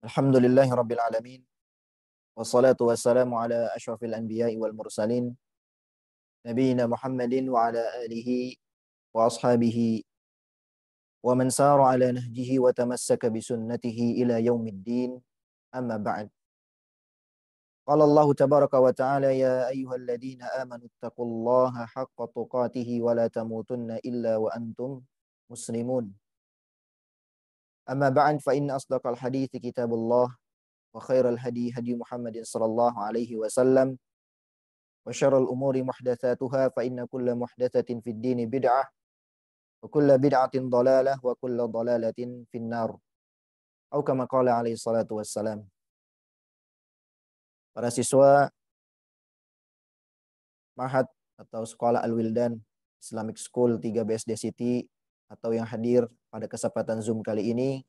Alhamdulillahi Rabbil Alamin. Wassalatu wassalamu ala ashrafil anbiya'i wal mursalin. Nabiina Muhammadin wa ala alihi wa ashabihi wa man sara ala nahjihi wa tamassaka bisunnatihi ila yaumiddin. Amma ba'd. Qala Allah tabaraka wa ta'ala ya ayyuhalladzina amanu taqullaha haqqa tuqatihi wa la tamutunna illa wa antum muslimun. Amma ba'd fa inna asdaqal hadithi kitabullah wa khairal hadi hadi Muhammadin sallallahu alaihi wasallam wa syarrul umuri muhdatsatuha fa inna kulla muhdatsatin fid dini bid'ah wa kulla bid'atin dhalalah wa kulla dhalalatin finnar. Atau kama qala alaihi salatu wassalam. Para siswa Mahad atau Sekolah Al-Wildan Islamic School 3 BSD City atau yang hadir pada kesempatan Zoom kali ini,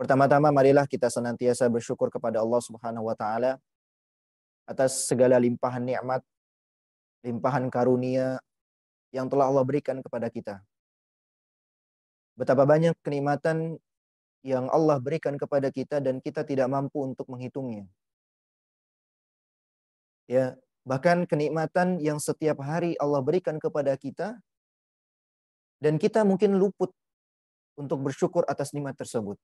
pertama-tama marilah kita senantiasa bersyukur kepada Allah Subhanahu wa taala atas segala limpahan nikmat, limpahan karunia yang telah Allah berikan kepada kita. Betapa banyak kenikmatan yang Allah berikan kepada kita dan kita tidak mampu untuk menghitungnya. Ya, bahkan kenikmatan yang setiap hari Allah berikan kepada kita dan kita mungkin luput untuk bersyukur atas nikmat tersebut.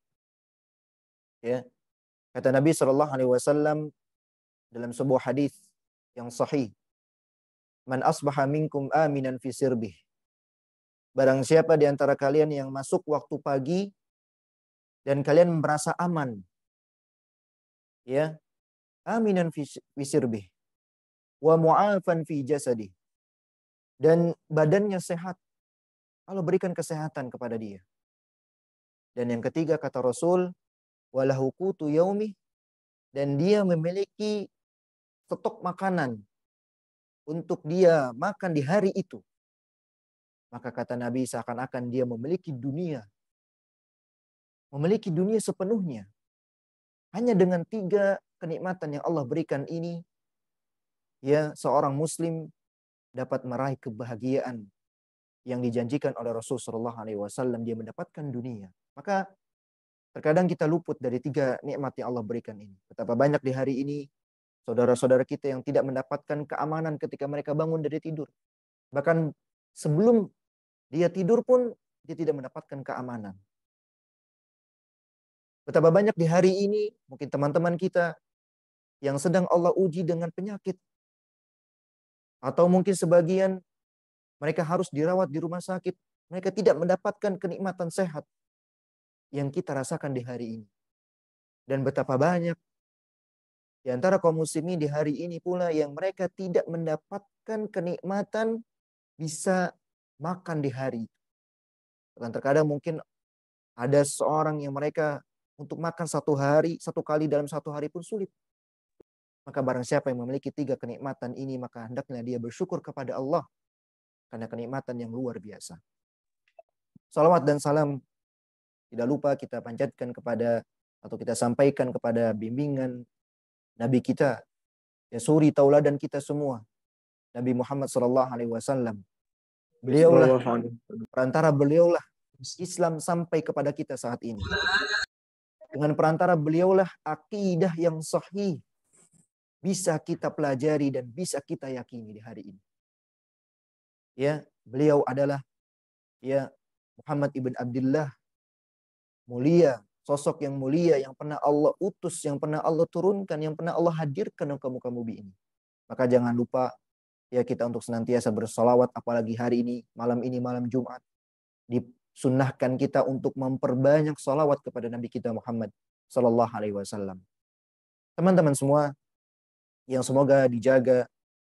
Ya. Kata Nabi sallallahu alaihi wasallam dalam sebuah hadis yang sahih, "Man asbaha minkum aminan fi sirbih." Barang siapa di antara kalian yang masuk waktu pagi dan kalian merasa aman, ya, aminan fi sirbih wa mu'afan fi jasadih, dan badannya sehat, Allah berikan kesehatan kepada dia. Dan yang ketiga kata Rasul, walahu qutu yaumih, dan dia memiliki stok makanan untuk dia makan di hari itu. Maka kata Nabi seakan-akan dia memiliki dunia sepenuhnya. Hanya dengan 3 kenikmatan yang Allah berikan ini, ya, seorang muslim dapat meraih kebahagiaan yang dijanjikan oleh Rasul sallallahu alaihi wasallam, dia mendapatkan dunia. Maka terkadang kita luput dari 3 nikmat yang Allah berikan ini. Betapa banyak di hari ini saudara-saudara kita yang tidak mendapatkan keamanan ketika mereka bangun dari tidur. Bahkan sebelum dia tidur pun dia tidak mendapatkan keamanan. Betapa banyak di hari ini mungkin teman-teman kita yang sedang Allah uji dengan penyakit. Atau mungkin sebagian mereka harus dirawat di rumah sakit. Mereka tidak mendapatkan kenikmatan sehat yang kita rasakan di hari ini. Dan betapa banyak di antara kaum muslimin di hari ini pula yang mereka tidak mendapatkan kenikmatan bisa makan di hari itu. Dan terkadang mungkin ada seorang yang mereka untuk makan satu kali dalam satu hari pun sulit. Maka barang siapa yang memiliki 3 kenikmatan ini, maka hendaknya dia bersyukur kepada Allah karena kenikmatan yang luar biasa. Salawat dan salam tidak lupa kita panjatkan kepada atau kita sampaikan kepada bimbingan Nabi kita, ya, suri tauladan kita semua, Nabi Muhammad sallallahu alaihi wasallam. Perantara beliaulah Islam sampai kepada kita saat ini. Dengan perantara beliaulah akidah yang sahih bisa kita pelajari dan bisa kita yakini di hari ini. Ya, beliau adalah, ya, Muhammad ibn Abdullah, mulia, sosok yang mulia yang pernah Allah utus, yang pernah Allah turunkan, yang pernah Allah hadirkan ke muka bumi ini. Maka jangan lupa, ya, kita untuk senantiasa bersolawat, apalagi hari ini, malam Jumat. Disunnahkan kita untuk memperbanyak solawat kepada Nabi kita Muhammad sallallahu alaihi wasallam. Teman-teman semua yang semoga dijaga,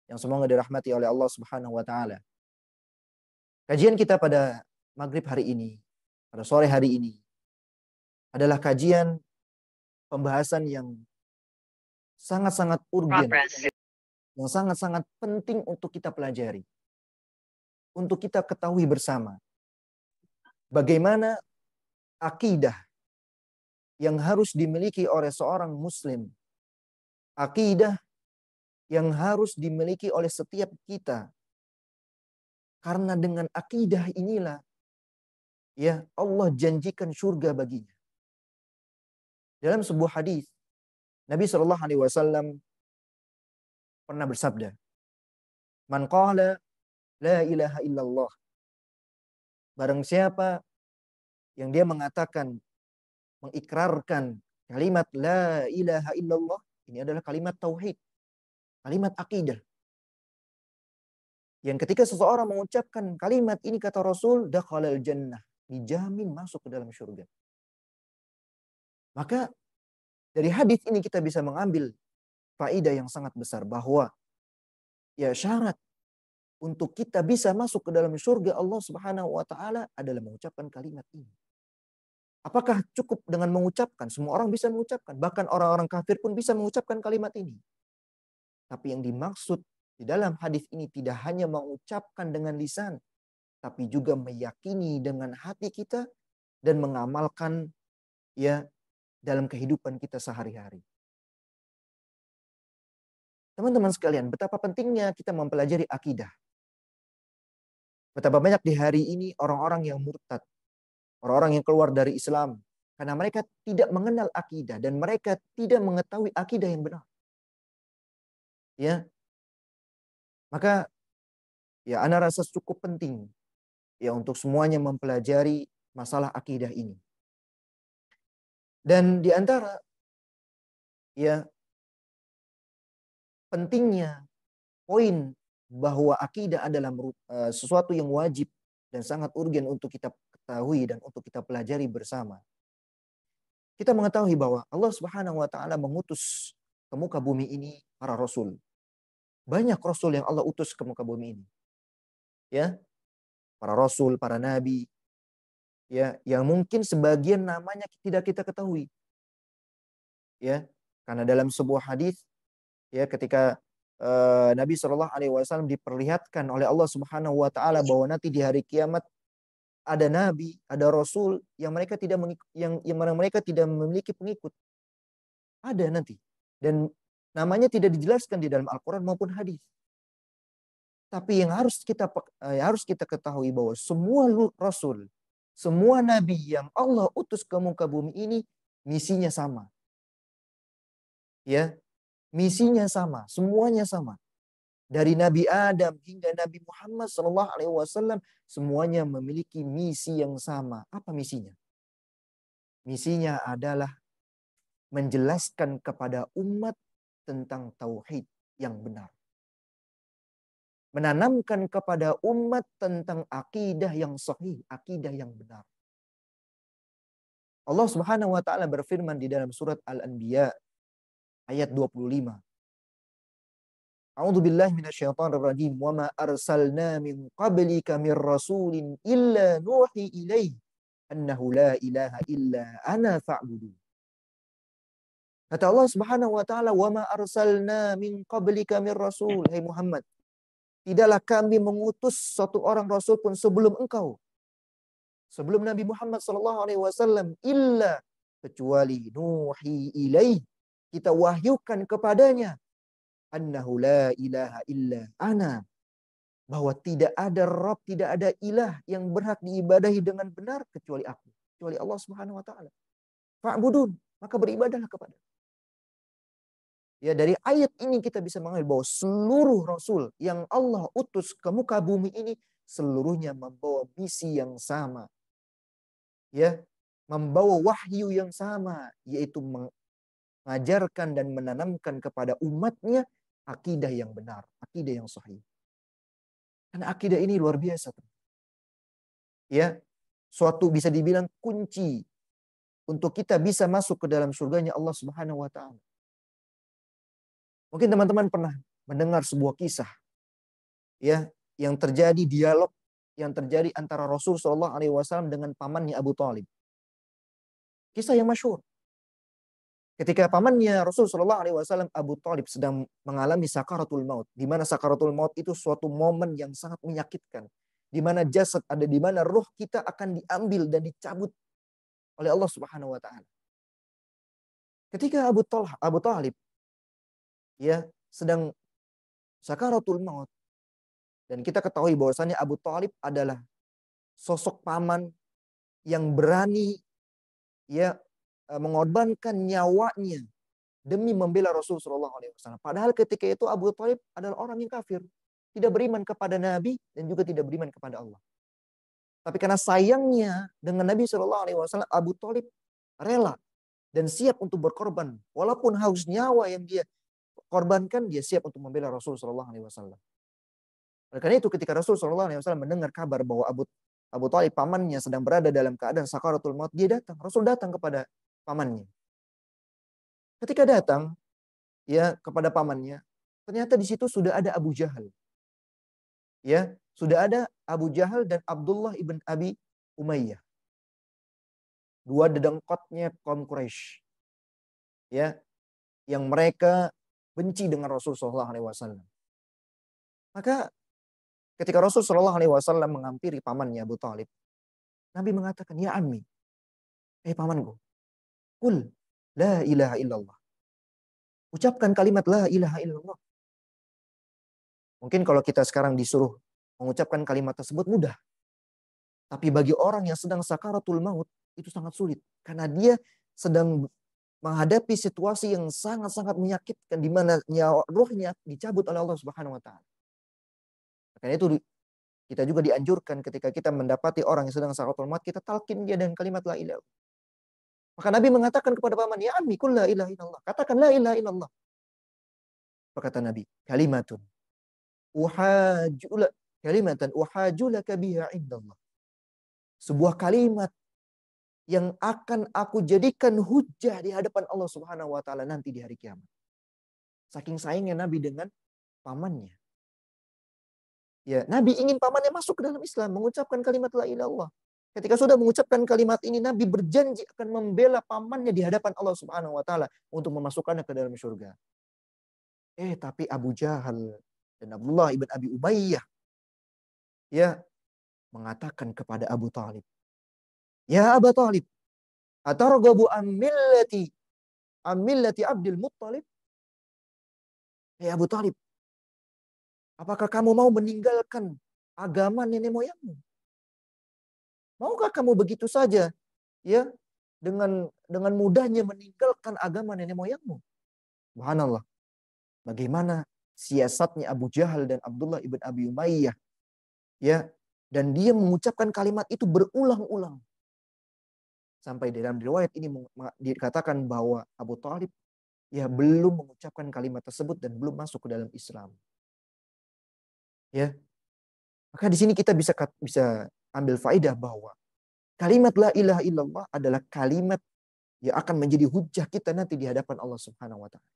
yang semoga dirahmati oleh Allah Subhanahu wa taala. Kajian kita pada maghrib hari ini, pada sore hari ini, adalah kajian pembahasan yang sangat-sangat urgen, yang sangat-sangat penting untuk kita pelajari, untuk kita ketahui bersama. Bagaimana akidah yang harus dimiliki oleh seorang muslim, akidah yang harus dimiliki oleh setiap kita. Karena dengan akidah inilah, ya, Allah janjikan surga baginya. Dalam sebuah hadis, Nabi Shallallahu Alaihi Wasallam pernah bersabda, "Man qala la ilaha illallah." Barang siapa yang dia mengatakan, mengikrarkan kalimat la ilaha illallah, ini adalah kalimat tauhid, kalimat akidah. Yang ketika seseorang mengucapkan kalimat ini, kata Rasul, dakhalal jannah, dijamin masuk ke dalam surga. Maka dari hadis ini kita bisa mengambil faedah yang sangat besar bahwa ya syarat untuk kita bisa masuk ke dalam surga Allah Subhanahu wa taala adalah mengucapkan kalimat ini. Apakah cukup dengan mengucapkan? Semua orang bisa mengucapkan, bahkan orang-orang kafir pun bisa mengucapkan kalimat ini. Tapi yang dimaksud di dalam hadis ini tidak hanya mengucapkan dengan lisan, tapi juga meyakini dengan hati kita dan mengamalkan ya dalam kehidupan kita sehari-hari. Teman-teman sekalian, betapa pentingnya kita mempelajari akidah. Betapa banyak di hari ini orang-orang yang murtad, orang-orang yang keluar dari Islam karena mereka tidak mengenal akidah dan mereka tidak mengetahui akidah yang benar. Ya. Maka ya ana rasa cukup penting ya untuk semuanya mempelajari masalah akidah ini. Dan di antara ya pentingnya poin bahwa akidah adalah sesuatu yang wajib dan sangat urgen untuk kita ketahui dan untuk kita pelajari bersama. Kita mengetahui bahwa Allah Subhanahu wa taala mengutus ke muka bumi ini para rasul. Banyak rasul yang Allah utus ke muka bumi ini. Ya, para rasul, para nabi, ya, yang mungkin sebagian namanya tidak kita ketahui. Ya, karena dalam sebuah hadis ya ketika Nabi Shallallahu Alaihi Wasallam diperlihatkan oleh Allah Subhanahu Wa Taala bahwa nanti di hari kiamat ada nabi, ada rasul yang mereka tidak mereka tidak memiliki pengikut. Ada nanti dan namanya tidak dijelaskan di dalam Al-Quran maupun hadis. Tapi yang harus kita ketahui bahwa semua rasul, semua nabi yang Allah utus ke muka bumi ini misinya sama. Ya, misinya sama, semuanya sama. Dari Nabi Adam hingga Nabi Muhammad SAW, semuanya memiliki misi yang sama. Apa misinya? Misinya adalah menjelaskan kepada umat tentang tauhid yang benar. Menanamkan kepada umat tentang akidah yang sahih, akidah yang benar. Allah Subhanahu wa taala berfirman di dalam surat Al-Anbiya ayat 25. A'udzu billahi minasyaitonir rajim. Wa ma arsalna min qablika mir rasulin illa nuhi ilaihi annahu la ilaha illa ana fa'budu. Kata Allah Subhanahu wa taala, "Wa ma arsalna min qablika mir rasul." Hai Muhammad, tidaklah kami mengutus satu orang rasul pun sebelum engkau. Sebelum Nabi Muhammad sallallahu alaihi wasallam illa kecuali nuhi ilaihi, kita wahyukan kepadanya annahu la ilaha illa ana, bahwa tidak ada Rabb, tidak ada ilah yang berhak diibadahi dengan benar kecuali aku, kecuali Allah Subhanahu wa taala. Fa'budun, maka beribadahlah kepada. Ya, dari ayat ini kita bisa mengambil bahwa seluruh rasul yang Allah utus ke muka bumi ini seluruhnya membawa misi yang sama. Ya, membawa wahyu yang sama, yaitu mengajarkan dan menanamkan kepada umatnya akidah yang benar, akidah yang sahih. Karena akidah ini luar biasa. Ya, suatu bisa dibilang kunci untuk kita bisa masuk ke dalam surganya Allah Subhanahu wa taala. Mungkin teman-teman pernah mendengar sebuah kisah ya yang terjadi, dialog yang terjadi antara Rasul Shallallahu alaihi wasallam dengan pamannya Abu Thalib. Kisah yang masyhur. Ketika pamannya Rasul Shallallahu alaihi wasallam Abu Thalib sedang mengalami sakaratul maut, di mana sakaratul maut itu suatu momen yang sangat menyakitkan, di mana jasad ada, di mana ruh kita akan diambil dan dicabut oleh Allah Subhanahu wa taala. Ketika Abu Thalib ya sedang sakaratul maut, dan kita ketahui bahwasannya Abu Thalib adalah sosok paman yang berani ya mengorbankan nyawanya demi membela Rasul Shallallahu Alaihi Wasallam. Padahal ketika itu Abu Thalib adalah orang yang kafir, tidak beriman kepada Nabi dan juga tidak beriman kepada Allah. Tapi karena sayangnya dengan Nabi Shallallahu Alaihi Wasallam, Abu Thalib rela dan siap untuk berkorban, walaupun harus nyawa yang dia korbankan, dia siap untuk membela Rasul Shallallahu Alaihi Wasallam. Oleh karena itu, ketika Rasul Shallallahu Alaihi Wasallam mendengar kabar bahwa Abu Thalib pamannya sedang berada dalam keadaan sakaratul maut, dia datang. Rasul datang kepada pamannya. Ketika datang, ya kepada pamannya, ternyata di situ sudah ada Abu Jahal. Ya, sudah ada Abu Jahal dan Abdullah ibn Abi Umayyah. Dua dedengkotnya kaum Quraisy. Ya, yang mereka benci dengan Rasul Shallallahu Alaihi Wasallam. Maka ketika Rasul Shallallahu Alaihi Wasallam menghampiri pamannya Abu Thalib, Nabi mengatakan, ya ammi, pamanku, qul la ilaha illallah. Ucapkan kalimat la ilaha illallah. Mungkin kalau kita sekarang disuruh mengucapkan kalimat tersebut mudah. Tapi bagi orang yang sedang sakaratul maut, itu sangat sulit. Karena dia sedang menghadapi situasi yang sangat-sangat menyakitkan, di mana nyawa ruhnya dicabut oleh Allah Subhanahu wa taala. Karena itu kita juga dianjurkan ketika kita mendapati orang yang sedang sakaratul maut, kita talkin dia dengan kalimat la ilaha. Maka Nabi mengatakan kepada paman, ya ammi qul la ilaha illallah. Katakan la ilaha illallah. Kata Nabi, kalimatan uhajulaka biha indallah. Sebuah kalimat yang akan aku jadikan hujah di hadapan Allah Subhanahu wa taala nanti di hari kiamat. Saking sayangnya Nabi dengan pamannya. Ya, Nabi ingin pamannya masuk ke dalam Islam, mengucapkan kalimat la ilaha illallah. Ketika sudah mengucapkan kalimat ini, Nabi berjanji akan membela pamannya di hadapan Allah Subhanahu wa taala untuk memasukkannya ke dalam surga. Tapi Abu Jahal dan Abdullah ibn Abi Umayyah ya mengatakan kepada Abu Thalib, ya Abu Thalib, atarghabu millati Abdul Muttalib? Abu Thalib, apakah kamu mau meninggalkan agama nenek moyangmu? Maukah kamu begitu saja ya dengan mudahnya meninggalkan agama nenek moyangmu? Subhanallah. Bagaimana siasatnya Abu Jahal dan Abdullah ibn Abi Umayyah, ya, dan dia mengucapkan kalimat itu berulang-ulang sampai dalam riwayat ini dikatakan bahwa Abu Thalib ya belum mengucapkan kalimat tersebut dan belum masuk ke dalam Islam. Ya, maka di sini kita bisa ambil faidah bahwa kalimat la ilaha illallah adalah kalimat yang akan menjadi hujah kita nanti di hadapan Allah Subhanahu wa taala.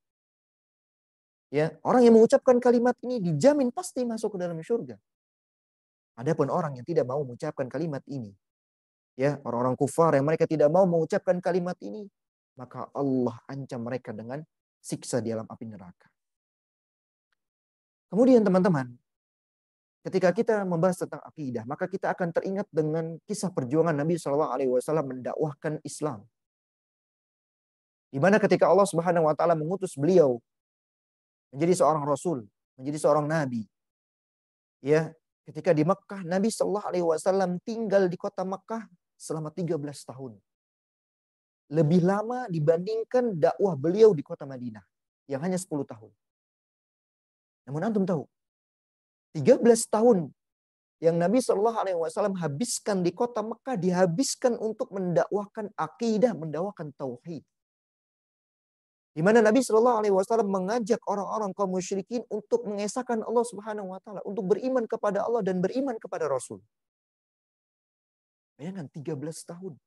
Ya, orang yang mengucapkan kalimat ini dijamin pasti masuk ke dalam surga. Adapun orang yang tidak mau mengucapkan kalimat ini, ya, orang-orang kufar yang mereka tidak mau mengucapkan kalimat ini, maka Allah ancam mereka dengan siksa di dalam api neraka. Kemudian teman-teman, ketika kita membahas tentang akidah, maka kita akan teringat dengan kisah perjuangan Nabi Shallallahu Alaihi Wasallam mendakwahkan Islam. Di mana ketika Allah Subhanahu Wa Taala mengutus beliau menjadi seorang rasul, menjadi seorang nabi. Ya, ketika di Mekah, Nabi Shallallahu Alaihi Wasallam tinggal di kota Mekah selama 13 tahun. Lebih lama dibandingkan dakwah beliau di kota Madinah yang hanya 10 tahun. Namun antum tahu, 13 tahun yang Nabi Shallallahu Alaihi Wasallam habiskan di kota Mekah dihabiskan untuk mendakwahkan akidah, mendakwahkan tauhid. Di mana Nabi Shallallahu Alaihi Wasallam mengajak orang-orang kaum musyrikin untuk mengesahkan Allah Subhanahu Wa Taala, untuk beriman kepada Allah dan beriman kepada Rasul. Bayangkan 13 tahun.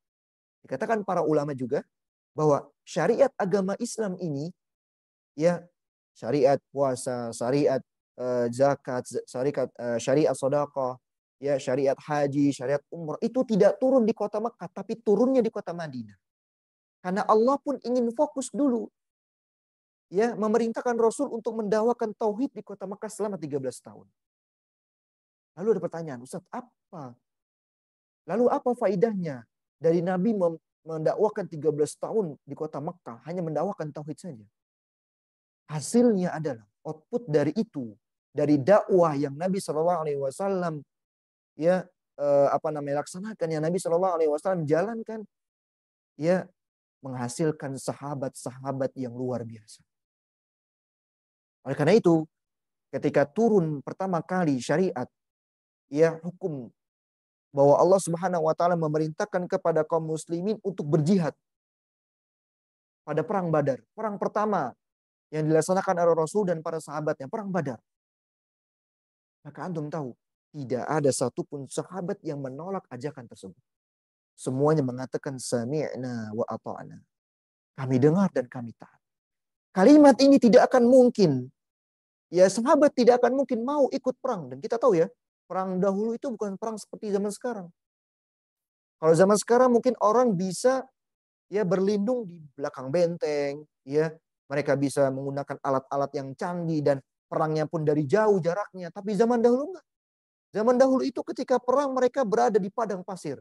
Dikatakan para ulama juga bahwa syariat agama Islam ini, ya, syariat puasa, syariat zakat, syariat sedekah, ya, syariat haji, syariat umrah itu tidak turun di kota Mekah, tapi turunnya di kota Madinah. Karena Allah pun ingin fokus dulu, ya, memerintahkan Rasul untuk mendakwakan tauhid di kota Mekah selama 13 tahun. Lalu ada pertanyaan, Ustaz, apa faidahnya dari Nabi mendakwakan 13 tahun di kota Mekah, hanya mendakwakan tauhid saja? Hasilnya adalah output dari itu, dari dakwah yang Nabi Shallallahu Alaihi Wasallam ya laksanakan, yang Nabi Shallallahu Alaihi Wasallam jalankan, ya, menghasilkan sahabat-sahabat yang luar biasa. Oleh karena itu, ketika turun pertama kali syariat, ya hukum bahwa Allah Subhanahu wa taala memerintahkan kepada kaum muslimin untuk berjihad pada perang Badar, perang pertama yang dilaksanakan oleh Rasul dan para sahabatnya, perang Badar. Maka antum tahu, tidak ada satupun sahabat yang menolak ajakan tersebut. Semuanya mengatakan sami'na wa ata'na. Kami dengar dan kami taat. Kalimat ini tidak akan mungkin. Ya, sahabat tidak akan mungkin mau ikut perang. Dan kita tahu ya, perang dahulu itu bukan perang seperti zaman sekarang. Kalau zaman sekarang mungkin orang bisa ya berlindung di belakang benteng, ya. Mereka bisa menggunakan alat-alat yang canggih dan perangnya pun dari jauh jaraknya. Tapi zaman dahulu enggak. Zaman dahulu itu ketika perang mereka berada di padang pasir.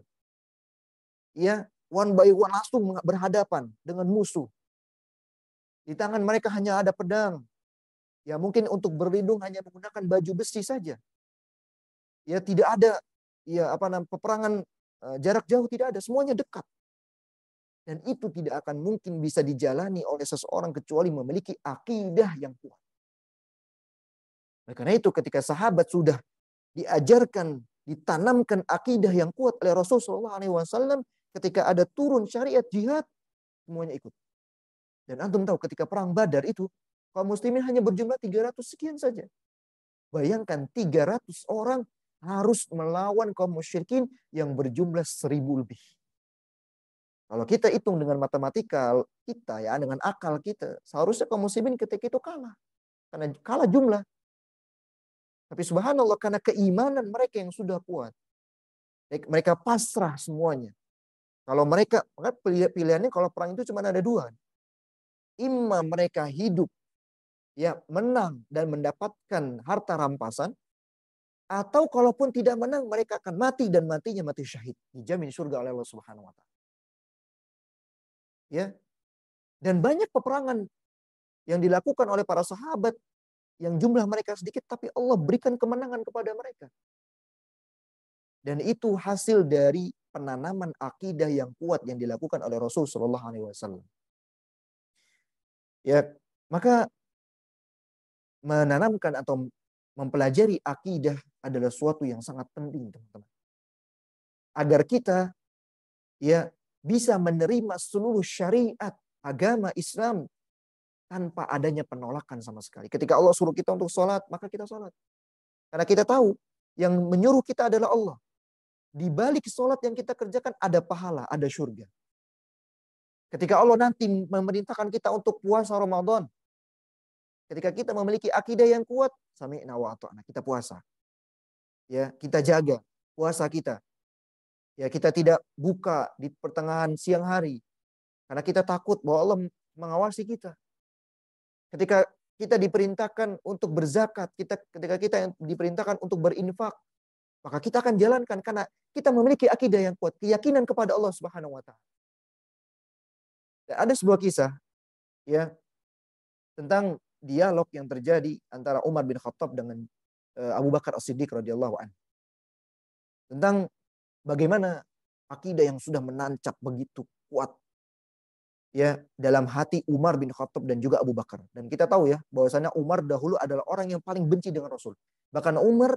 Ya, one by one langsung berhadapan dengan musuh. Di tangan mereka hanya ada pedang. Ya, mungkin untuk berlindung hanya menggunakan baju besi saja. Ya, tidak ada ya peperangan jarak jauh, tidak ada, semuanya dekat. Dan itu tidak akan mungkin bisa dijalani oleh seseorang kecuali memiliki akidah yang kuat. Oleh karena itu ketika sahabat sudah diajarkan, ditanamkan akidah yang kuat oleh Rasulullah SAW, ketika ada turun syariat jihad, semuanya ikut. Dan antum tahu ketika perang Badar itu, kaum muslimin hanya berjumlah 300 sekian saja. Bayangkan 300 orang harus melawan kaum musyrikin yang berjumlah 1000 lebih. Kalau kita hitung dengan matematika kita ya, dengan akal kita, seharusnya kaum muslimin ketika itu kalah. Karena kalah jumlah. Tapi subhanallah karena keimanan mereka yang sudah kuat. Mereka pasrah semuanya. Kalau mereka, pilihannya kalau perang itu cuma ada dua. Imma mereka hidup, ya menang dan mendapatkan harta rampasan. Atau kalaupun tidak menang, mereka akan mati dan matinya mati syahid. Dijamin surga oleh Allah Subhanahu wa taala. Ya. Dan banyak peperangan yang dilakukan oleh para sahabat yang jumlah mereka sedikit tapi Allah berikan kemenangan kepada mereka. Dan itu hasil dari penanaman akidah yang kuat yang dilakukan oleh Rasul sallallahu alaihi wasallam. Ya, maka menanamkan atau mempelajari akidah adalah suatu yang sangat penting, teman-teman. Agar kita ya bisa menerima seluruh syariat agama Islam tanpa adanya penolakan sama sekali. Ketika Allah suruh kita untuk sholat, maka kita sholat. Karena kita tahu yang menyuruh kita adalah Allah. Di balik sholat yang kita kerjakan ada pahala, ada surga. Ketika Allah nanti memerintahkan kita untuk puasa Ramadan, ketika kita memiliki akidah yang kuat, sami'na wa ata'na, kita puasa. Ya, kita jaga puasa kita. Ya, kita tidak buka di pertengahan siang hari karena kita takut bahwa Allah mengawasi kita. Ketika kita diperintahkan untuk berzakat, ketika kita diperintahkan untuk berinfak, maka kita akan jalankan karena kita memiliki akidah yang kuat, keyakinan kepada Allah Subhanahu wa taala. Ada sebuah kisah ya tentang dialog yang terjadi antara Umar bin Khattab dengan Abu Bakar As-Siddiq radhiyallahu anhu. Tentang bagaimana akidah yang sudah menancap begitu kuat ya dalam hati Umar bin Khattab dan juga Abu Bakar. Dan kita tahu ya bahwasanya Umar dahulu adalah orang yang paling benci dengan Rasul. Bahkan Umar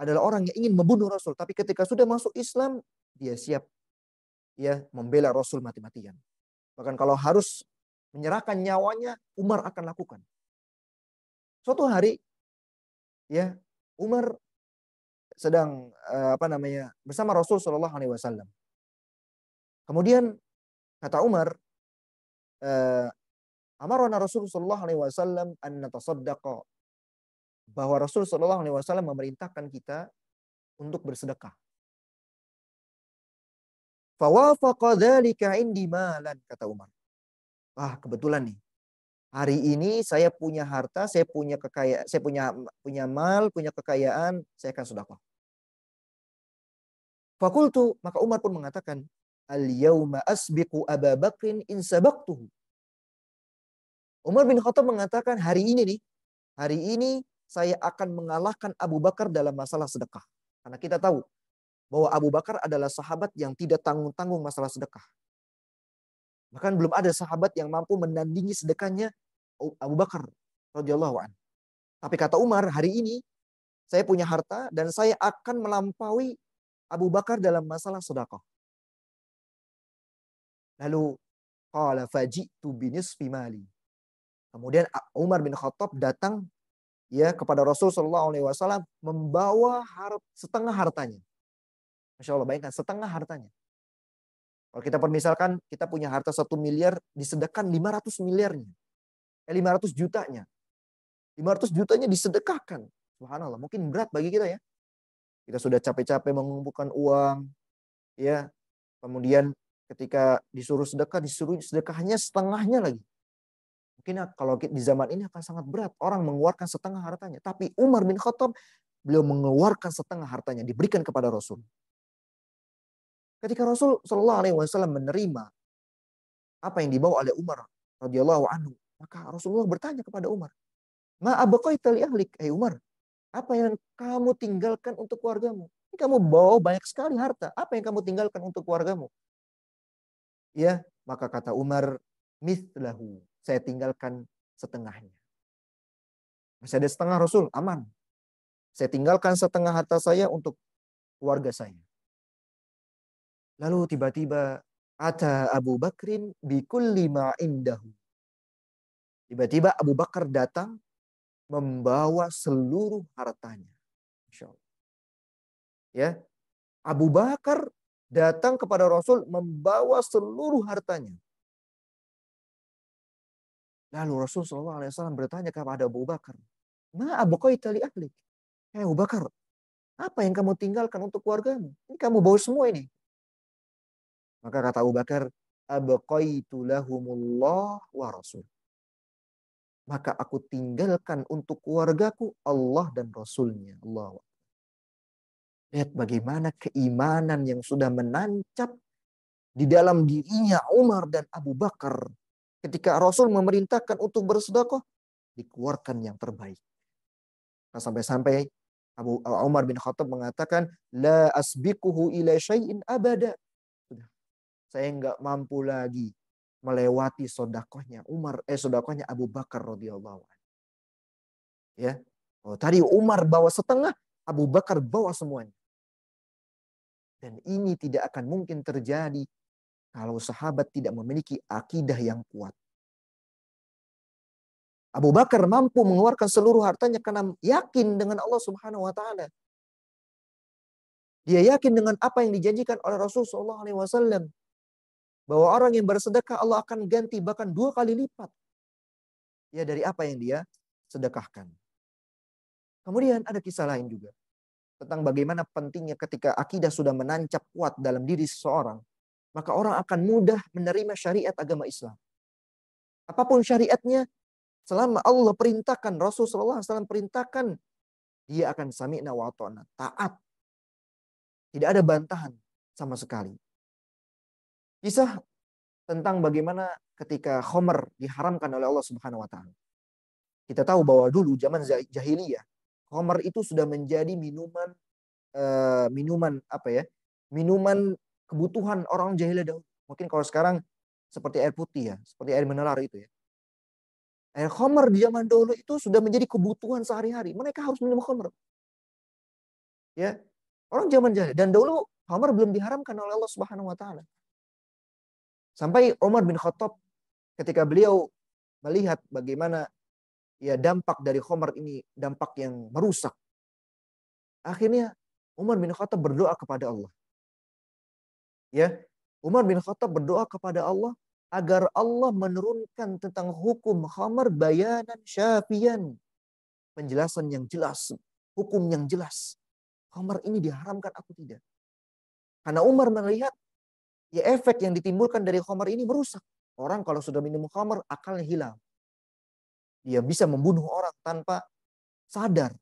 adalah orang yang ingin membunuh Rasul, tapi ketika sudah masuk Islam dia siap ya membela Rasul mati-matian. Bahkan kalau harus menyerahkan nyawanya, Umar akan lakukan. Suatu hari ya Umar sedang bersama Rasul Shallallahu Alaihi Wasallam. Kemudian kata Umar, amarana Rasul Shallallahu Alaihi Wasallam an natasaddaqa, bahwa Rasul Shallallahu Alaihi Wasallam memerintahkan kita untuk bersedekah. Fawafaqa dzalika indi malan, kata Umar. Wah, kebetulan nih. Hari ini saya punya harta, saya punya kekayaan, saya punya mal, punya kekayaan, saya akan sedekah. Fakultu, maka Umar pun mengatakan, al-yauma asbiqu Aba Bakrin in sabaqtuhu. Umar bin Khattab mengatakan, hari ini saya akan mengalahkan Abu Bakar dalam masalah sedekah. Karena kita tahu bahwa Abu Bakar adalah sahabat yang tidak tanggung-tanggung masalah sedekah. Bahkan belum ada sahabat yang mampu menandingi sedekahnya Abu Bakar radhiyallahu anhu. Tapi kata Umar, hari ini saya punya harta dan saya akan melampaui Abu Bakar dalam masalah sedekah. Lalu qala faji'tu binisfi mali. Kemudian Umar bin Khattab datang ya kepada Rasul sallallahu alaihi wasallam membawa setengah hartanya. Masya Allah, bayangkan setengah hartanya. Kalau kita permisalkan kita punya harta 1 miliar, disedekahkan 500 miliarnya. 500 jutanya. 500 jutanya disedekahkan. Subhanallah, mungkin berat bagi kita ya. Kita sudah capek-capek mengumpulkan uang, ya. Kemudian ketika disuruh sedekahnya setengahnya lagi. Mungkin kalau di zaman ini akan sangat berat. Orang mengeluarkan setengah hartanya. Tapi Umar bin Khattab, beliau mengeluarkan setengah hartanya. Diberikan kepada Rasul. Ketika Rasul Shallallahu Alaihi Wasallam menerima apa yang dibawa oleh Umar radhiyallahu anhu, maka Rasulullah bertanya kepada Umar, "Ma abaqaita li ahlik?" Umar, apa yang kamu tinggalkan untuk keluargamu? Ini kamu bawa banyak sekali harta. Apa yang kamu tinggalkan untuk keluargamu? Ya, maka kata Umar, "Mithlahu." Saya tinggalkan setengahnya. Masih ada setengah, Rasul, aman. Saya tinggalkan setengah harta saya untuk keluarga saya. Lalu tiba-tiba ata Abu Bakrin bikulli ma indahu. Tiba-tiba Abu Bakar datang membawa seluruh hartanya. Masya Allah. Ya, Abu Bakar datang kepada Rasul membawa seluruh hartanya. Lalu Rasul SAW bertanya kepada Abu Bakar, "Ma abqaita li ahlik?" Abu Bakar, apa yang kamu tinggalkan untuk keluargamu? Ini kamu bawa semua ini. Maka kata Abu Bakar, "Abqaitu lahumullah wa rasul." Maka aku tinggalkan untuk keluargaku Allah dan Rasulnya. Allah. Lihat bagaimana keimanan yang sudah menancap di dalam dirinya Umar dan Abu Bakar. Ketika Rasul memerintahkan untuk bersedekah, dikeluarkan yang terbaik. Nah, sampai-sampai Umar bin Khattab mengatakan, la asbiquhu ila syai'in abada. Sudah. Saya enggak mampu lagi melewati sedekahnya sedekahnya Abu Bakar radhiyallahu anhu. Ya. Tadi Umar bawa setengah, Abu Bakar bawa semuanya. Dan ini tidak akan mungkin terjadi kalau sahabat tidak memiliki akidah yang kuat. Abu Bakar mampu mengeluarkan seluruh hartanya karena yakin dengan Allah Subhanahu wa taala. Dia yakin dengan apa yang dijanjikan oleh Rasul sallallahu alaihi wasallam bahwa orang yang bersedekah Allah akan ganti bahkan 2 kali lipat. Ya, dari apa yang dia sedekahkan. Kemudian ada kisah lain juga tentang bagaimana pentingnya ketika akidah sudah menancap kuat dalam diri seseorang, maka orang akan mudah menerima syariat agama Islam. Apapun syariatnya, selama Allah perintahkan, Rasulullah SAW perintahkan, dia akan sami'na wa ata'na, taat. Tidak ada bantahan sama sekali. Kisah tentang bagaimana ketika khamr diharamkan oleh Allah Subhanahu wa taala. Kita tahu bahwa dulu zaman jahiliyah, khamr itu sudah menjadi minuman Minuman kebutuhan orang jahiliyah dahulu. Mungkin kalau sekarang seperti air putih ya, seperti air mineral itu ya. Air khamr di zaman dahulu itu sudah menjadi kebutuhan sehari-hari. Mereka harus minum khamr. Ya. Orang zaman jahiliyah, dan dahulu khamr belum diharamkan oleh Allah Subhanahu wa taala. Sampai Umar bin Khattab ketika beliau melihat bagaimana ya dampak dari khamr ini, dampak yang merusak. Akhirnya Umar bin Khattab berdoa kepada Allah. Ya, Umar bin Khattab berdoa kepada Allah agar Allah menurunkan tentang hukum khamr bayanan syafian. Penjelasan yang jelas, hukum yang jelas. Khamr ini diharamkan, aku tidak. Karena Umar melihat ya efek yang ditimbulkan dari khamr ini merusak. Orang kalau sudah minum khamr akalnya hilang. Dia bisa membunuh orang tanpa sadar.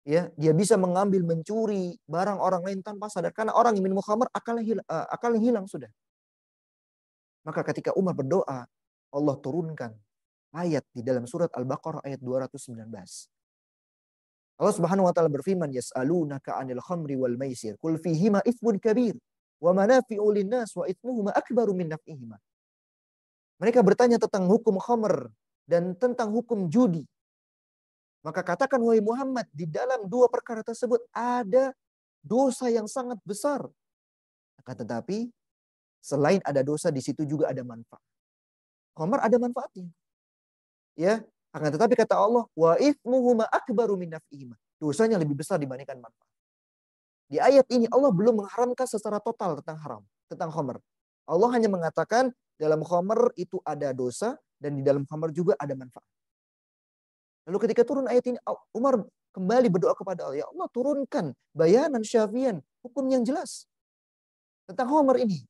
Ya, dia bisa mengambil, mencuri barang orang lain tanpa sadar. Karena orang yang minum khamr akalnya hilang sudah. Maka ketika Umar berdoa, Allah turunkan ayat di dalam surat Al-Baqarah ayat 219. Allah Subhanahu wa taala berfirman, "Yas'alunaka 'anil khamri wal maisir, qul fihima itsmun kabir wa manafi'u lin-nas wa itsmuhuma akbaru min naf'ihima." Mereka bertanya tentang hukum khamr dan tentang hukum judi. Maka katakan wahai Muhammad, di dalam dua perkara tersebut ada dosa yang sangat besar. Akan tetapi selain ada dosa, di situ juga ada manfaat. Khamr ada manfaatnya. Ya, akan tetapi kata Allah, wa ithmuhuma akbaru min naf'ihima. Dosanya lebih besar dibandingkan manfaat. Di ayat ini Allah belum mengharamkan secara total tentang haram, tentang khamr. Allah hanya mengatakan dalam khamr itu ada dosa dan di dalam khamr juga ada manfaat. Lalu ketika turun ayat ini, Umar kembali berdoa kepada Allah, ya Allah turunkan bayanan syafian, hukum yang jelas tentang khamr ini.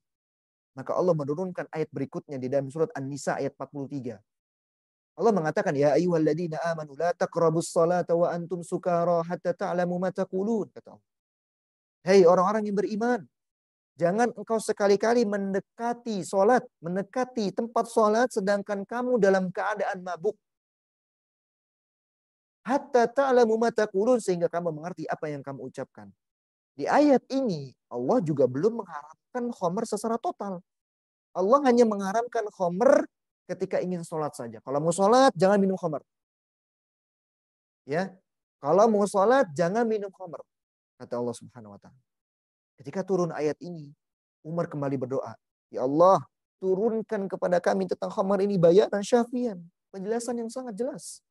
Maka Allah menurunkan ayat berikutnya di dalam surat An-Nisa ayat 43. Allah mengatakan, ya ayyuhalladzina amanu la taqrabus salata wa antum sukara hatta ta'lamu ma taqulun, kata Allah. Hei orang-orang yang beriman, jangan engkau sekali-kali mendekati salat, mendekati tempat salat sedangkan kamu dalam keadaan mabuk. Hatta ta'lamu ma taqulun, sehingga kamu mengerti apa yang kamu ucapkan. Di ayat ini Allah juga belum mengharamkan khamr secara total. Allah hanya mengharamkan khamr ketika ingin sholat saja. Kalau mau sholat jangan minum khamr. Ya, kalau mau sholat jangan minum khamr, kata Allah Subhanahu Wa Taala. Ketika turun ayat ini, Umar kembali berdoa, ya Allah turunkan kepada kami tentang khamr ini bayanan syafian, penjelasan yang sangat jelas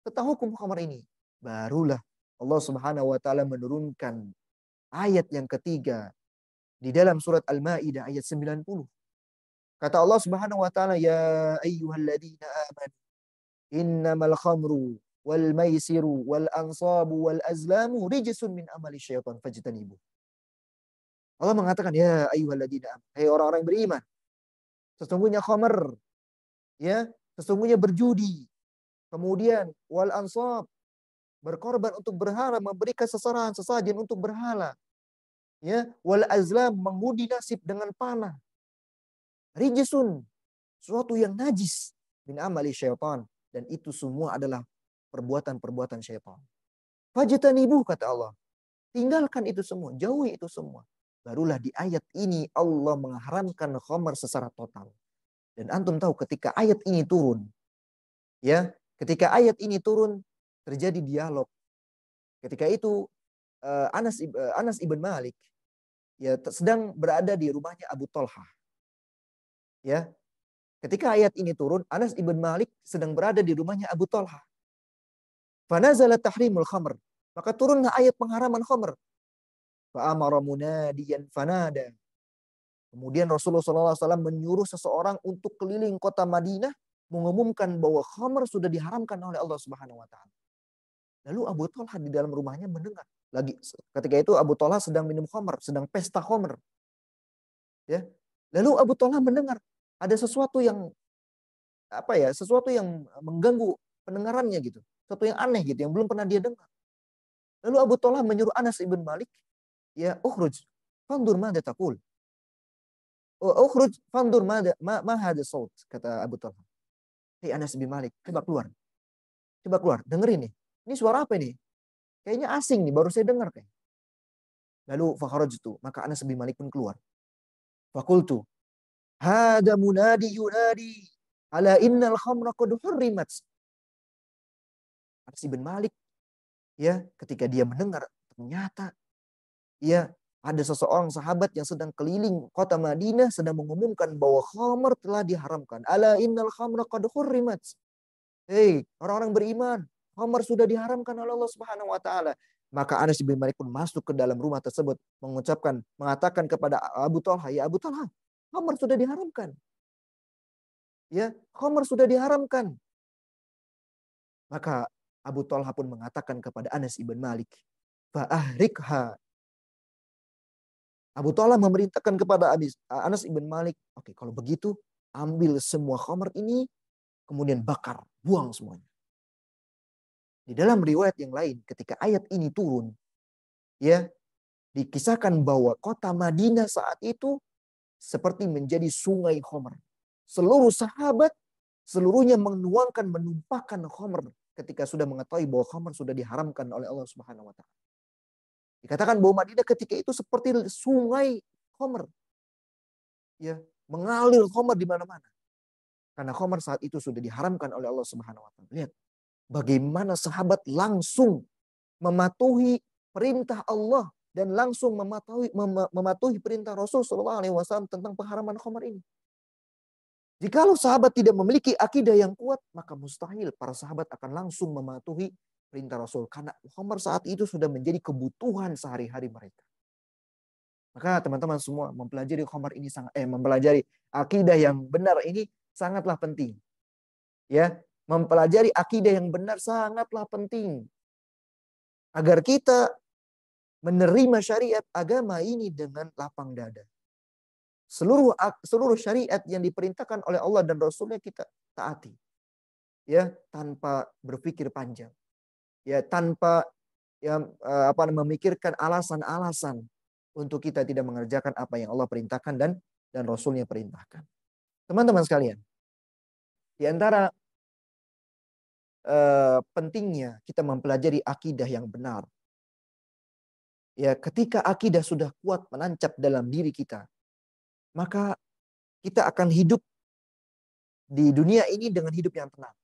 tentang hukum khamr ini. Barulah Allah Subhanahu Wa Taala menurunkan ayat yang ketiga di dalam surat Al-Maidah ayat 90. Kata Allah Subhanahu wa taala, ya ayyuhalladzina amanu innamal khamru wal maisiru wal ansabu wal azlamu rijsun min amali syaitan fajtanibu. Allah mengatakan, ya ayyuhalladzina amanu, hai orang-orang yang beriman, sesungguhnya khamr, ya, sesungguhnya berjudi, kemudian wal ansab, berkorban untuk berhala, memberikan sesajen untuk berhala, ya, wal azlam, mengundi nasib dengan panah, rijsun, sesuatu yang najis, min amali syaitan, dan itu semua adalah perbuatan-perbuatan syaitan. Fajtanibuh, kata Allah, tinggalkan itu semua, jauhi itu semua. Barulah di ayat ini Allah mengharamkan khamr secara total. Dan antum tahu ketika ayat ini turun, ya, ketika ayat ini turun terjadi dialog. Ketika itu Anas ibn Malik, ya, sedang berada di rumahnya Abu Talha. Ya, ketika ayat ini turun, Anas ibn Malik sedang berada di rumahnya Abu Talha. Fanazala tahrimul khamr. Maka turunlah ayat pengharaman khamr. Fa'amara munadiyan fanada. Kemudian Rasulullah SAW menyuruh seseorang untuk keliling kota Madinah mengumumkan bahwa khamr sudah diharamkan oleh Allah Subhanahu wa taala. Lalu Abu Talha di dalam rumahnya mendengar. Ketika itu Abu Talha sedang minum khamr, sedang pesta khamr. Ya. Lalu Abu Talha mendengar ada sesuatu yang sesuatu yang mengganggu pendengarannya gitu. Sesuatu yang aneh gitu, yang belum pernah dia dengar. Lalu Abu Talha menyuruh Anas ibn Malik, ya ukhruj, fandur mada taqul. Ukhruj, fandur ma hada saut, kata Abu Talha. Hei Anas ibn Malik, coba keluar. Coba keluar, dengerin nih. Ini suara apa ini? Kayaknya asing nih, baru saya dengar kayak. Lalu fakharajtu, maka Anas ibn Malik pun keluar. Fakultu, hada munadi yunadi ala innal khamra qad hurrimat. Anas ibn Malik, ya, ketika dia mendengar ternyata, ya, ada seseorang sahabat yang sedang keliling kota Madinah sedang mengumumkan bahwa khamr telah diharamkan. Ala innal khamra qad hurrimat. Hei, orang-orang beriman, khamr sudah diharamkan oleh Allah Subhanahu wa taala. Maka Anas bin Malik pun masuk ke dalam rumah tersebut mengatakan kepada Abu Talha, ya Abu Talha, khamr sudah diharamkan. Ya, khamr sudah diharamkan. Maka Abu Talha pun mengatakan kepada Anas ibn Malik, fa'ahrikha. Abu Talha memerintahkan kepada Anas ibn Malik, oke, kalau begitu ambil semua khamr ini, kemudian bakar, buang semuanya. Di dalam riwayat yang lain, ketika ayat ini turun, ya, dikisahkan bahwa kota Madinah saat itu seperti menjadi sungai khamr. Seluruh sahabat, seluruhnya menumpahkan khamr ketika sudah mengetahui bahwa khamr sudah diharamkan oleh Allah Subhanahu wa taala. Dikatakan bahwa Madinah ketika itu seperti sungai khamr. Ya, mengalir khamr di mana-mana. Karena khamar saat itu sudah diharamkan oleh Allah Subhanahu wa taala. Lihat bagaimana sahabat langsung mematuhi perintah Allah dan langsung mematuhi perintah Rasul sallallahu alaihi wasallam tentang pengharaman khamar ini. Jikalau sahabat tidak memiliki akidah yang kuat, maka mustahil para sahabat akan langsung mematuhi perintah Rasul. Karena khamar saat itu sudah menjadi kebutuhan sehari-hari mereka. Maka teman-teman semua mempelajari khamar ini mempelajari akidah yang benar ini sangatlah penting. Ya, mempelajari akidah yang benar sangatlah penting. Agar kita menerima syariat agama ini dengan lapang dada. Seluruh syariat yang diperintahkan oleh Allah dan Rasulnya kita taati. Ya, tanpa berpikir panjang. Ya, tanpa memikirkan alasan-alasan untuk kita tidak mengerjakan apa yang Allah perintahkan dan Rasulnya perintahkan. Teman-teman sekalian, di antara pentingnya kita mempelajari akidah yang benar. Ya, ketika akidah sudah kuat menancap dalam diri kita, maka kita akan hidup di dunia ini dengan hidup yang tenang.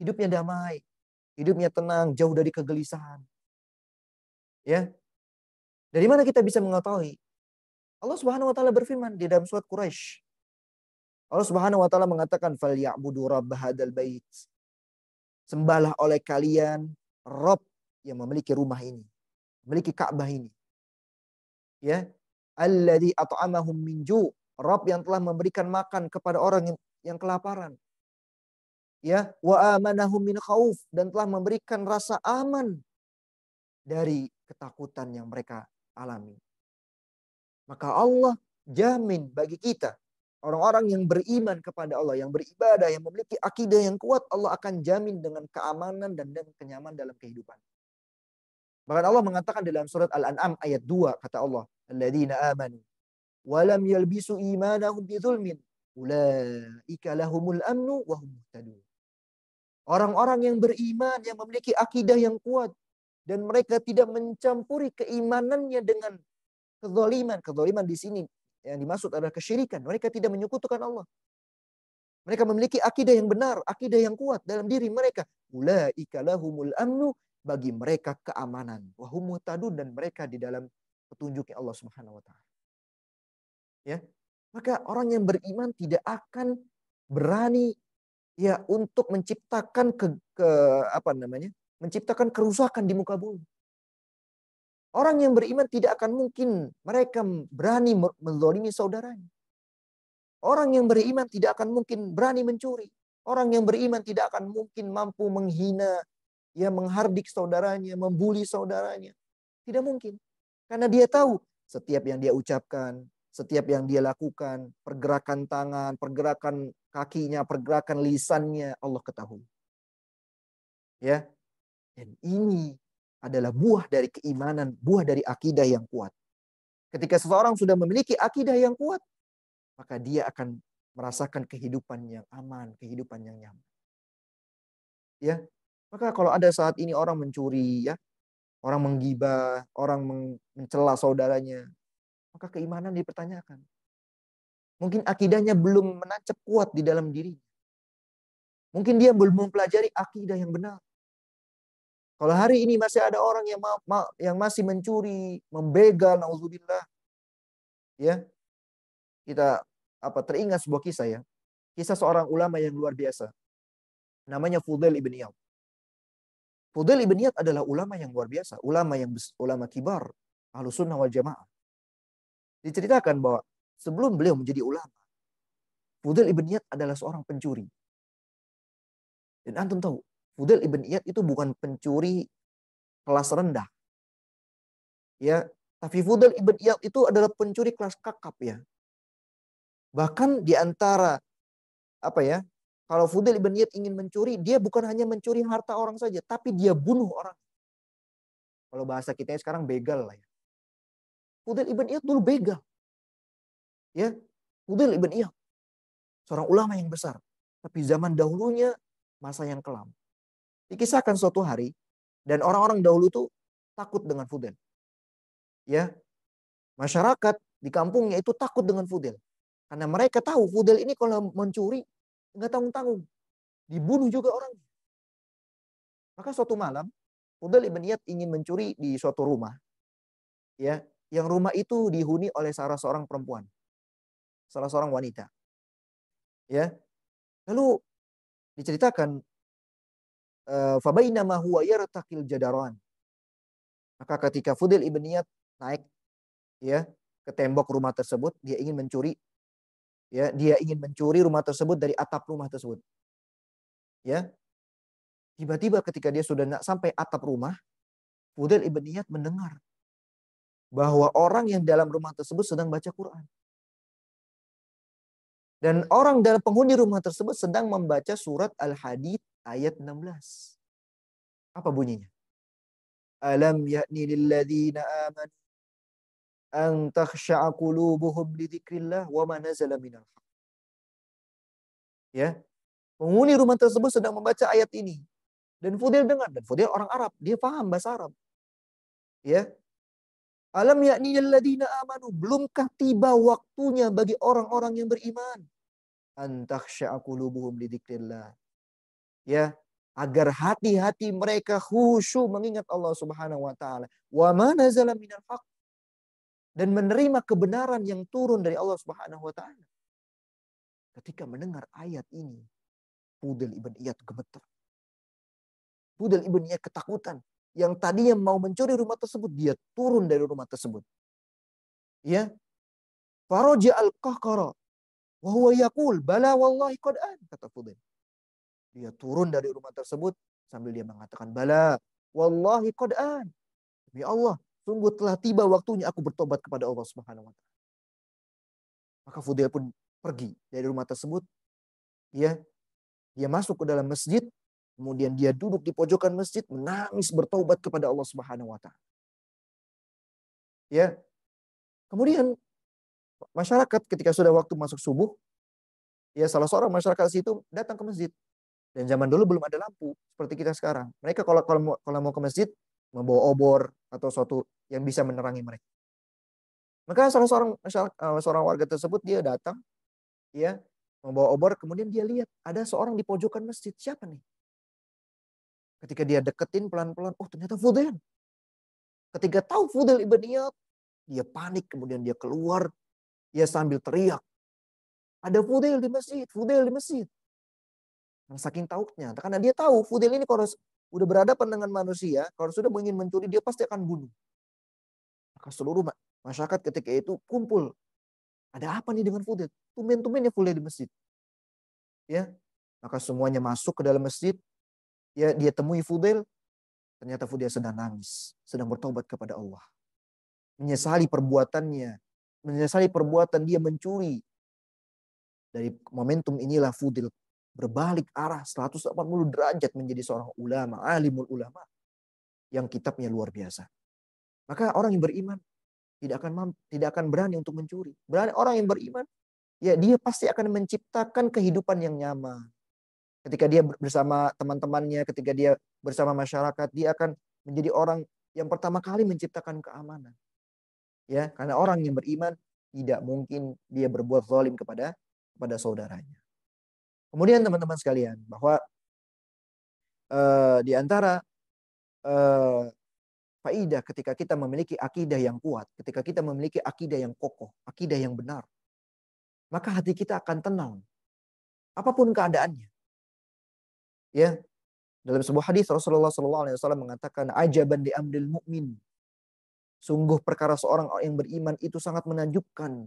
Hidupnya damai, hidupnya tenang, jauh dari kegelisahan. Ya. Dari mana kita bisa mengetahui? Allah Subhanahu wa taala berfirman di dalam surat Quraisy. Allah Subhanahu wa taala mengatakan falyabudu rabb hadzal bait. Sembahlah oleh kalian Rabb yang memiliki rumah ini, memiliki Ka'bah ini. Ya. Alladzi at'amahum min ju'. Rabb yang telah memberikan makan kepada orang yang kelaparan. Ya, wa amanahum min khauf, dan telah memberikan rasa aman dari ketakutan yang mereka alami. Maka Allah jamin bagi kita, orang-orang yang beriman kepada Allah, yang beribadah, yang memiliki akidah yang kuat, Allah akan jamin dengan keamanan dan kenyamanan dalam kehidupan. Bahkan Allah mengatakan dalam surat Al-An'am ayat 2, kata Allah, alladzina amanu wa lam yalbisu imanahum bidzulmin ulaika lahumul amnu wa hum muhtadun. Orang-orang yang beriman, yang memiliki akidah yang kuat, dan mereka tidak mencampuri keimanannya dengan kezaliman. Kezaliman di sini yang dimaksud adalah kesyirikan. Mereka tidak menyekutukan Allah. Mereka memiliki akidah yang benar, akidah yang kuat dalam diri mereka. Ulaika lahumul amnu, bagi mereka keamanan. Wa hum muhtadun, dan mereka di dalam petunjuknya Allah Subhanahu wa taala. Ya. Maka orang yang beriman tidak akan berani ya untuk menciptakan menciptakan kerusakan di muka bumi. Orang yang beriman tidak akan mungkin mereka berani menzalimi saudaranya. Orang yang beriman tidak akan mungkin berani mencuri. Orang yang beriman tidak akan mungkin mampu menghina, ya menghardik saudaranya, membuli saudaranya. Tidak mungkin. Karena dia tahu setiap yang dia ucapkan, setiap yang dia lakukan, pergerakan tangan, pergerakan kakinya, pergerakan lisannya, Allah ketahui. Ya. Dan ini adalah buah dari keimanan, buah dari akidah yang kuat. Ketika seseorang sudah memiliki akidah yang kuat, maka dia akan merasakan kehidupan yang aman, kehidupan yang nyaman. Ya. Maka kalau ada saat ini orang mencuri, ya, orang menggibah, orang mencela saudaranya, maka keimanan dipertanyakan. Mungkin akidahnya belum menancap kuat di dalam dirinya. Mungkin dia belum mempelajari akidah yang benar. Kalau hari ini masih ada orang yang masih mencuri, membegal, nauzubillah, ya, kita teringat sebuah kisah, ya, kisah seorang ulama yang luar biasa, namanya Fudail ibn Iyad. Fudail ibn Iyad adalah ulama yang luar biasa, ulama kibar, Ahlus Sunnah wal Jamaah. Diceritakan bahwa sebelum beliau menjadi ulama, Fudail ibn Iyad adalah seorang pencuri. Dan antum tahu, Fudail ibn Iyad itu bukan pencuri kelas rendah. Ya, tapi Fudail ibn Iyad itu adalah pencuri kelas kakap, ya. Bahkan di antara kalau Fudail ibn Iyad ingin mencuri, dia bukan hanya mencuri harta orang saja, tapi dia bunuh orang. Kalau bahasa kita sekarang begal lah, ya. Fudail ibn Iyad dulu begal. Ya, Fudail ibn Iyad seorang ulama yang besar, tapi zaman dahulunya masa yang kelam. Dikisahkan suatu hari, dan orang-orang dahulu itu takut dengan Fudail. Ya, masyarakat di kampungnya itu takut dengan Fudail. Karena mereka tahu Fudail ini kalau mencuri, nggak tanggung-tanggung. Dibunuh juga orangnya. Maka suatu malam, Fudail ibn Iyad ingin mencuri di suatu rumah. Ya, yang rumah itu dihuni oleh salah seorang perempuan. Salah seorang wanita. Ya. Lalu diceritakan fabainama huwa yartaqil jadaran. Maka ketika Fudail ibn Iyad naik ya ke tembok rumah tersebut, dia ingin mencuri rumah tersebut dari atap rumah tersebut. Ya. Tiba-tiba ketika dia sudah sampai atap rumah, Fudail ibn Iyad mendengar bahwa orang yang dalam rumah tersebut sedang baca Quran. Dan orang dalam penghuni rumah tersebut sedang membaca surat Al-Hadid ayat 16. Apa bunyinya? Alam ya'ni lilladzina amanu an takhsha'a qulubuhum li dzikrillah wa ma nazala minal haq. Ya. Penghuni rumah tersebut sedang membaca ayat ini. Dan Fudail dengar. Dan Fudail orang Arab. Dia paham bahasa Arab. Ya. Alam ya'ni lilladzina amanu. Belumkah tiba waktunya bagi orang-orang yang beriman? An takhsha'a qulubuhum li dzikrillah. Ya. Agar hati-hati mereka khusyuk mengingat Allah Subhanahu wa taala. Wa ma nazala minal haq. Dan menerima kebenaran yang turun dari Allah Subhanahu wa taala. Ketika mendengar ayat ini, Fudail ibn Iyad gemetar. Fudail ibn Iyad ketakutan. Yang tadinya mau mencuri rumah tersebut, dia turun dari rumah tersebut. Ya. Faraja al-qahqara wa huwa yaqul bala wallahi qad an, kata Fudail. Dia turun dari rumah tersebut sambil dia mengatakan bala wallahi qad an. Demi Allah, sungguh telah tiba waktunya aku bertobat kepada Allah Subhanahu wa taala. Maka Fudail pun pergi dari rumah tersebut. Ya, dia masuk ke dalam masjid, kemudian dia duduk di pojokan masjid menangis bertobat kepada Allah Subhanahu wa taala. Ya. Kemudian masyarakat ketika sudah waktu masuk subuh, ya salah seorang masyarakat situ datang ke masjid. Dan zaman dulu belum ada lampu seperti kita sekarang. Mereka kalau mau ke masjid membawa obor atau sesuatu yang bisa menerangi mereka. Maka salah seorang warga tersebut dia datang, ya, membawa obor, kemudian dia lihat ada seorang di pojokan masjid. Siapa nih? Ketika dia deketin pelan-pelan, oh ternyata Fudail. Ketika tahu Fudail ibn Iyad, dia panik, kemudian dia keluar, dia sambil teriak, ada Fudail di masjid, Fudail di masjid. Saking tautnya, karena dia tahu Fudail ini kalau udah berhadapan dengan manusia, kalau sudah ingin mencuri, dia pasti akan bunuh. Maka seluruh masyarakat ketika itu kumpul. Ada apa nih dengan Fudail? Tumben-tumbennya Fudail di masjid. Ya, maka semuanya masuk ke dalam masjid. Ya, dia temui Fudail. Ternyata Fudail sedang nangis, sedang bertobat kepada Allah. Menyesali perbuatannya, menyesali perbuatan dia mencuri. Dari momentum inilah Fudail berbalik arah 180 derajat menjadi seorang ulama, alimul ulama, yang kitabnya luar biasa. Maka orang yang beriman tidak akan berani untuk mencuri. Orang yang beriman, ya dia pasti akan menciptakan kehidupan yang nyaman. Ketika dia bersama teman-temannya, ketika dia bersama masyarakat, dia akan menjadi orang yang pertama kali menciptakan keamanan. Ya, karena orang yang beriman tidak mungkin dia berbuat zalim kepada saudaranya. Kemudian teman-teman sekalian, bahwa di antara faidah ketika kita memiliki akidah yang kuat, ketika kita memiliki akidah yang kokoh, akidah yang benar, maka hati kita akan tenang apapun keadaannya. Ya, dalam sebuah hadis Rasulullah SAW mengatakan, ajaban di amril mu'min. Sungguh perkara seorang yang beriman itu sangat menakjubkan.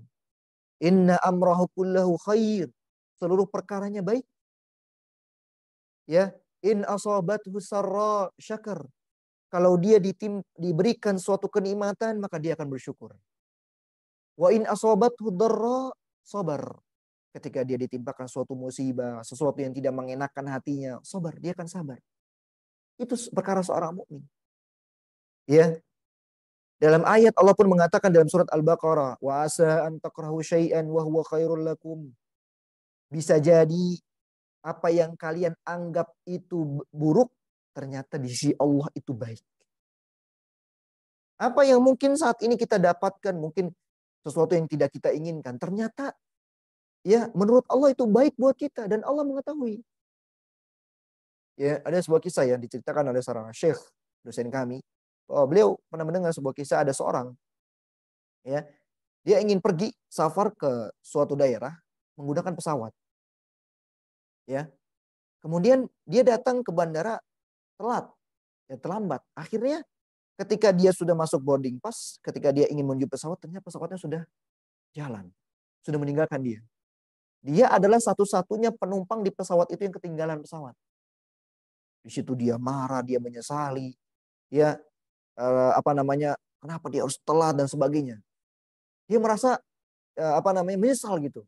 Inna amrahu kullahu khair. Seluruh perkaranya baik. Ya, in asabathu sarra syakar. Kalau dia diberikan suatu kenikmatan, maka dia akan bersyukur. Wa in asabathu darra sabar. Ketika dia ditimpakan suatu musibah, sesuatu yang tidak mengenakan hatinya, sabar, dia akan sabar. Itu perkara seorang mukmin. Ya. Dalam ayat Allah pun mengatakan dalam surat Al-Baqarah, wa asa an takrahu syai'an wa huwa khairul lakum. Bisa jadi apa yang kalian anggap itu buruk, ternyata di sisi Allah itu baik. Apa yang mungkin saat ini kita dapatkan, mungkin sesuatu yang tidak kita inginkan, ternyata ya menurut Allah itu baik buat kita dan Allah mengetahui. Ya, ada sebuah kisah yang diceritakan oleh seorang syekh dosen kami. Oh, beliau pernah mendengar sebuah kisah ada seorang, ya, dia ingin pergi safar ke suatu daerah menggunakan pesawat, ya. Kemudian dia datang ke bandara telat, ya terlambat. Akhirnya ketika dia sudah masuk boarding pass, ketika dia ingin menuju pesawat, ternyata pesawatnya sudah jalan, sudah meninggalkan dia. Dia adalah satu-satunya penumpang di pesawat itu yang ketinggalan pesawat. Di situ dia marah, dia menyesali, ya, apa namanya, kenapa dia harus telat dan sebagainya. Dia merasa apa namanya, menyesal gitu.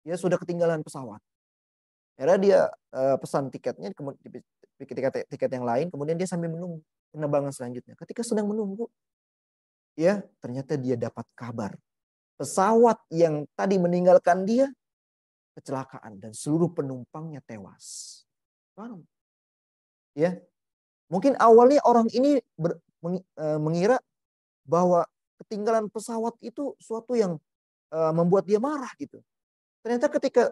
Dia sudah ketinggalan pesawat. Akhirnya dia pesan tiketnya, kemudian tiket yang lain, kemudian dia sambil menunggu penerbangan selanjutnya. Ketika sedang menunggu, ya ternyata dia dapat kabar pesawat yang tadi meninggalkan dia kecelakaan dan seluruh penumpangnya tewas. Paham? Ya, mungkin awalnya orang ini mengira bahwa ketinggalan pesawat itu suatu yang membuat dia marah gitu. Ternyata ketika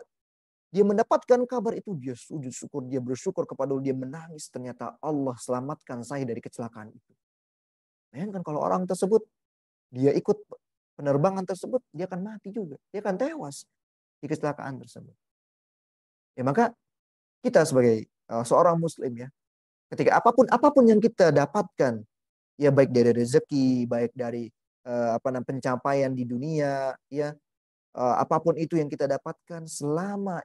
dia mendapatkan kabar itu, dia sujud syukur, dia bersyukur kepada Allah, dia menangis. Ternyata Allah selamatkan saya dari kecelakaan itu. Bayangkan kalau orang tersebut, dia ikut penerbangan tersebut, dia akan mati juga. Dia akan tewas di kecelakaan tersebut. Ya maka kita sebagai seorang muslim ya, ketika apapun yang kita dapatkan, ya baik dari rezeki, baik dari apa namanya pencapaian di dunia, ya apapun itu yang kita dapatkan, selama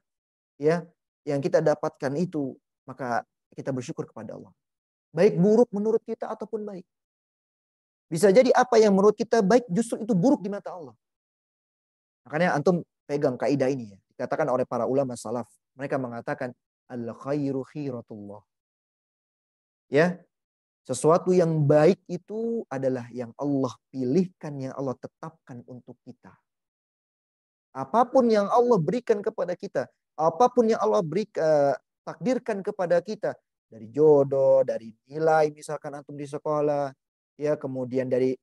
ya yang kita dapatkan itu, maka kita bersyukur kepada Allah. Baik buruk menurut kita ataupun baik. Bisa jadi apa yang menurut kita baik justru itu buruk di mata Allah. Makanya antum pegang kaidah ini ya. Dikatakan oleh para ulama salaf. Mereka mengatakan al khairu khiratullah. Ya, sesuatu yang baik itu adalah yang Allah pilihkan, yang Allah tetapkan untuk kita. Apapun yang Allah berikan kepada kita, apapun yang Allah takdirkan kepada kita, dari jodoh, dari nilai misalkan antum di sekolah, ya kemudian dari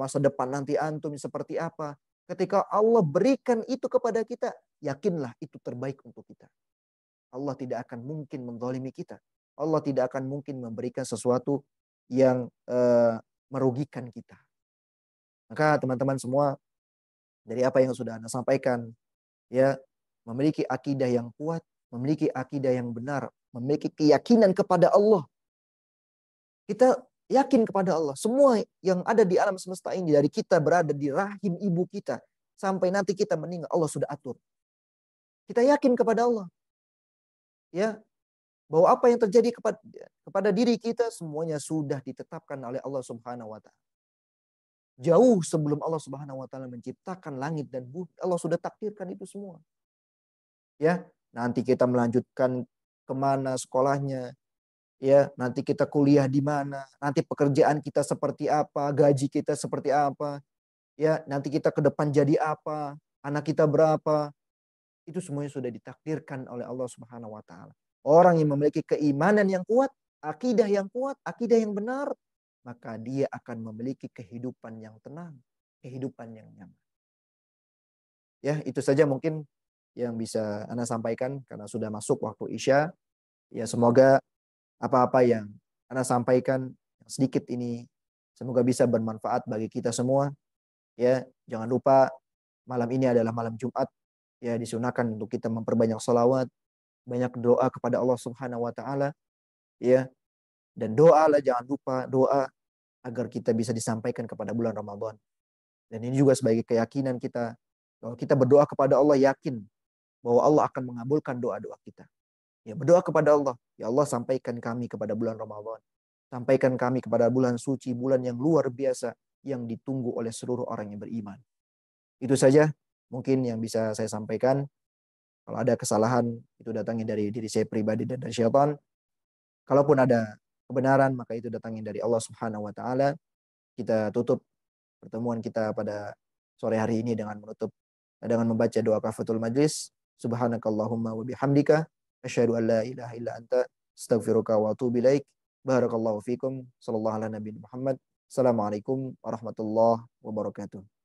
masa depan nanti antum seperti apa. Ketika Allah berikan itu kepada kita, yakinlah itu terbaik untuk kita. Allah tidak akan mungkin menzalimi kita. Allah tidak akan mungkin memberikan sesuatu yang merugikan kita. Maka teman-teman semua, dari apa yang sudah Anda sampaikan, ya, memiliki akidah yang kuat, memiliki akidah yang benar, memiliki keyakinan kepada Allah. Kita yakin kepada Allah. Semua yang ada di alam semesta ini, dari kita berada di rahim ibu kita sampai nanti kita meninggal, Allah sudah atur. Kita yakin kepada Allah. Ya, bahwa apa yang terjadi kepada diri kita semuanya sudah ditetapkan oleh Allah Subhanahu wa taala. Jauh sebelum Allah Subhanahu wa taala menciptakan langit dan bumi, Allah sudah takdirkan itu semua. Ya, nanti kita melanjutkan kemana sekolahnya, ya, nanti kita kuliah di mana, nanti pekerjaan kita seperti apa, gaji kita seperti apa, ya, nanti kita ke depan jadi apa, anak kita berapa, itu semuanya sudah ditakdirkan oleh Allah Subhanahu wa taala. Orang yang memiliki keimanan yang kuat, akidah yang kuat, akidah yang benar, maka dia akan memiliki kehidupan yang tenang, kehidupan yang nyaman. Ya, itu saja mungkin yang bisa Anda sampaikan karena sudah masuk waktu Isya. Ya, semoga apa-apa yang Anda sampaikan yang sedikit ini semoga bisa bermanfaat bagi kita semua. Ya, jangan lupa malam ini adalah malam Jumat. Ya, disunahkan untuk kita memperbanyak salawat, banyak doa kepada Allah Subhanahu wa taala, ya. Dan doalah, jangan lupa doa agar kita bisa disampaikan kepada bulan Ramadan. Dan ini juga sebagai keyakinan kita, kalau kita berdoa kepada Allah, yakin bahwa Allah akan mengabulkan doa-doa kita. Ya, berdoa kepada Allah, ya Allah sampaikan kami kepada bulan Ramadan. Sampaikan kami kepada bulan suci, bulan yang luar biasa yang ditunggu oleh seluruh orang yang beriman. Itu saja mungkin yang bisa saya sampaikan. Kalau ada kesalahan, itu datangnya dari diri saya pribadi dan dari syaitan. Kalaupun ada kebenaran, maka itu datangnya dari Allah Subhanahu wa taala. Kita tutup pertemuan kita pada sore hari ini dengan membaca doa kafatul majlis. Subhanakallahumma wa bihamdika asyhadu an la ilaha illa anta astaghfiruka wa atubu ilaik. Barakallahu fikum. Sallallahu ala nabiyina Muhammad. Assalamualaikum warahmatullahi wabarakatuh.